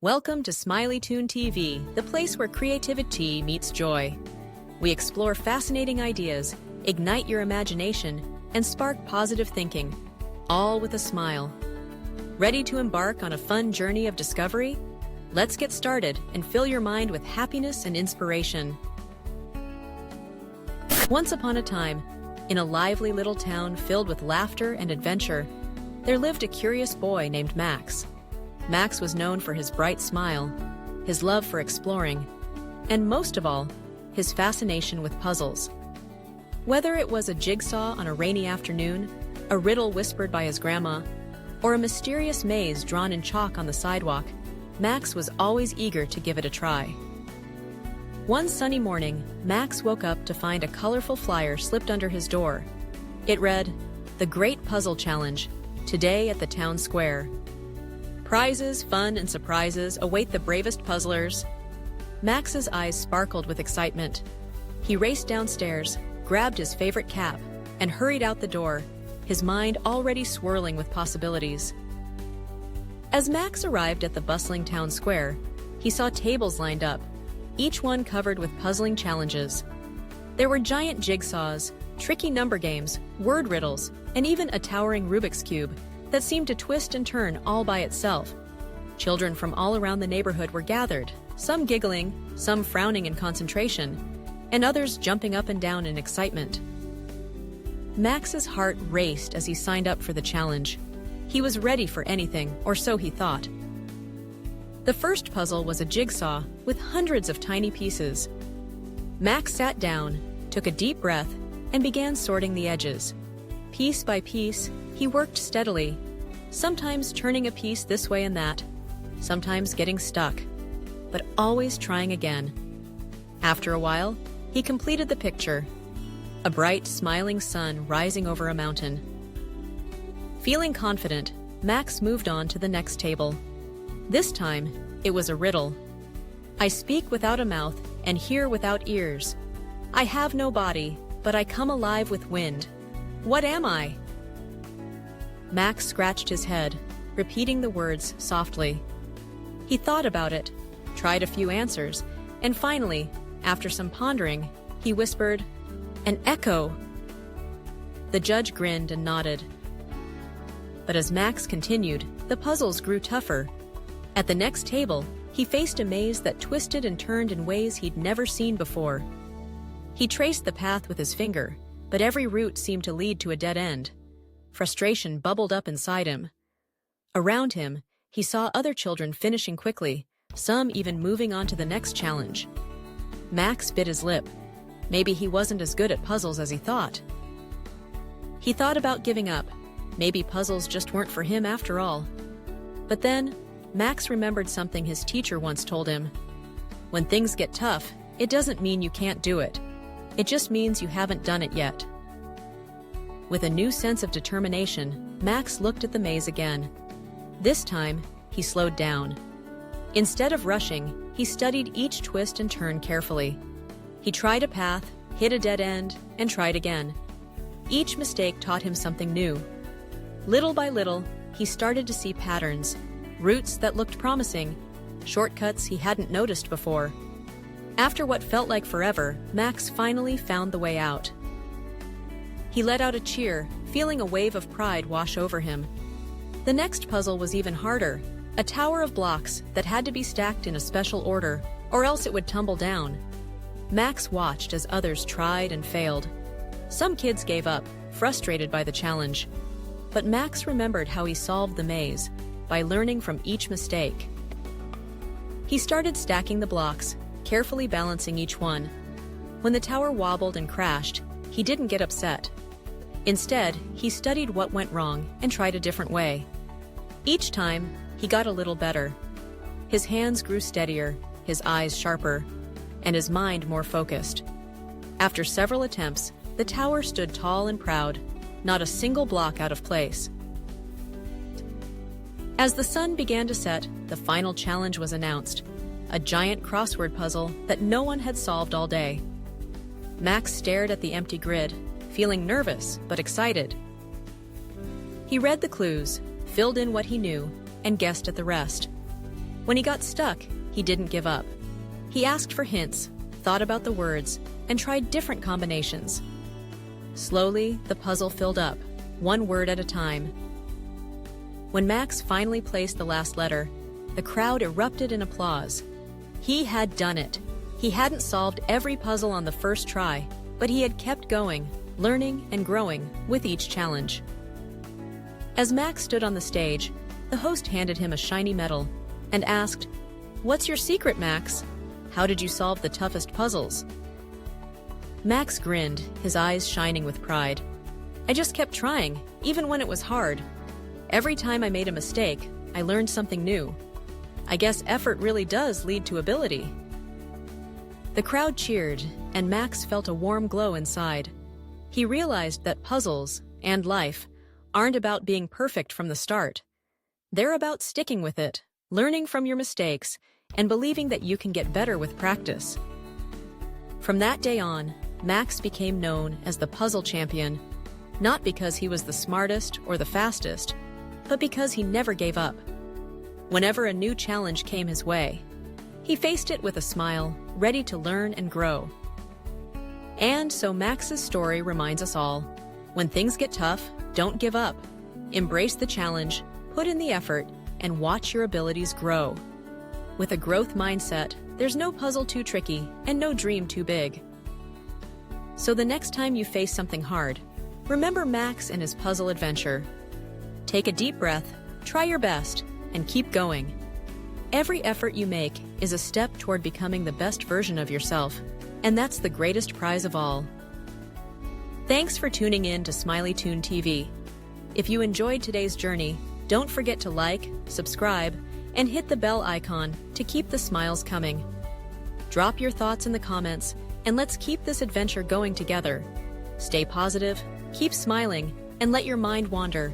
Welcome to Smiley Toon TV, the place where creativity meets joy. We explore fascinating ideas, ignite your imagination, and spark positive thinking, all with a smile. Ready to embark on a fun journey of discovery? Let's get started and fill your mind with happiness and inspiration. Once upon a time, in a lively little town filled with laughter and adventure, there lived a curious boy named Max. Max was known for his bright smile, his love for exploring, and most of all, his fascination with puzzles. Whether it was a jigsaw on a rainy afternoon, a riddle whispered by his grandma, or a mysterious maze drawn in chalk on the sidewalk, Max was always eager to give it a try. One sunny morning, Max woke up to find a colorful flyer slipped under his door. It read, "The Great Puzzle Challenge, today at the town square. Prizes, fun, and surprises await the bravest puzzlers." Max's eyes sparkled with excitement. He raced downstairs, grabbed his favorite cap, and hurried out the door, his mind already swirling with possibilities. As Max arrived at the bustling town square, he saw tables lined up, each one covered with puzzling challenges. There were giant jigsaws, tricky number games, word riddles, and even a towering Rubik's Cube that seemed to twist and turn all by itself. Children from all around the neighborhood were gathered, some giggling, some frowning in concentration, and others jumping up and down in excitement. Max's heart raced as he signed up for the challenge. He was ready for anything, or so he thought. The first puzzle was a jigsaw with hundreds of tiny pieces. Max sat down, took a deep breath, and began sorting the edges. Piece by piece, he worked steadily, sometimes turning a piece this way and that, sometimes getting stuck, but always trying again. After a while, he completed the picture, a bright, smiling sun rising over a mountain. Feeling confident, Max moved on to the next table. This time, it was a riddle. "I speak without a mouth and hear without ears. I have no body, but I come alive with wind. What am I?" Max scratched his head, repeating the words softly. He thought about it, tried a few answers, and finally, after some pondering, he whispered, "An echo." The judge grinned and nodded. But as Max continued, the puzzles grew tougher. At the next table, he faced a maze that twisted and turned in ways he'd never seen before. He traced the path with his finger, but every route seemed to lead to a dead end. Frustration bubbled up inside him. Around him, he saw other children finishing quickly, some even moving on to the next challenge. Max bit his lip. Maybe he wasn't as good at puzzles as he thought. He thought about giving up. Maybe puzzles just weren't for him after all. But then, Max remembered something his teacher once told him. When things get tough, it doesn't mean you can't do it. It just means you haven't done it yet. With a new sense of determination, Max looked at the maze again. This time, he slowed down. Instead of rushing, he studied each twist and turn carefully. He tried a path, hit a dead end, and tried again. Each mistake taught him something new. Little by little, he started to see patterns, routes that looked promising, shortcuts he hadn't noticed before. After what felt like forever, Max finally found the way out. He let out a cheer, feeling a wave of pride wash over him. The next puzzle was even harder, a tower of blocks that had to be stacked in a special order, or else it would tumble down. Max watched as others tried and failed. Some kids gave up, frustrated by the challenge. But Max remembered how he solved the maze, by learning from each mistake. He started stacking the blocks, carefully balancing each one. When the tower wobbled and crashed, he didn't get upset. Instead, he studied what went wrong and tried a different way. Each time, he got a little better. His hands grew steadier, his eyes sharper, and his mind more focused. After several attempts, the tower stood tall and proud, not a single block out of place. As the sun began to set, the final challenge was announced, a giant crossword puzzle that no one had solved all day. Max stared at the empty grid, feeling nervous but excited. He read the clues, filled in what he knew, and guessed at the rest. When he got stuck, he didn't give up. He asked for hints, thought about the words, and tried different combinations. Slowly, the puzzle filled up, one word at a time. When Max finally placed the last letter, the crowd erupted in applause. He had done it. He hadn't solved every puzzle on the first try, but he had kept going, learning and growing with each challenge. As Max stood on the stage, the host handed him a shiny medal and asked, "What's your secret, Max? How did you solve the toughest puzzles?" Max grinned, his eyes shining with pride. "I just kept trying, even when it was hard. Every time I made a mistake, I learned something new. I guess effort really does lead to ability." The crowd cheered, and Max felt a warm glow inside. He realized that puzzles, and life, aren't about being perfect from the start. They're about sticking with it, learning from your mistakes, and believing that you can get better with practice. From that day on, Max became known as the puzzle champion, not because he was the smartest or the fastest, but because he never gave up. Whenever a new challenge came his way, he faced it with a smile, ready to learn and grow. And so Max's story reminds us all, when things get tough, don't give up. Embrace the challenge, put in the effort, and watch your abilities grow. With a growth mindset, there's no puzzle too tricky and no dream too big. So the next time you face something hard, remember Max and his puzzle adventure. Take a deep breath, try your best, and keep going. Every effort you make is a step toward becoming the best version of yourself, and that's the greatest prize of all. Thanks for tuning in to Smiley Toon TV. If you enjoyed today's journey, don't forget to like, subscribe, and hit the bell icon to keep the smiles coming. Drop your thoughts in the comments, and let's keep this adventure going together. Stay positive, keep smiling, and let your mind wander.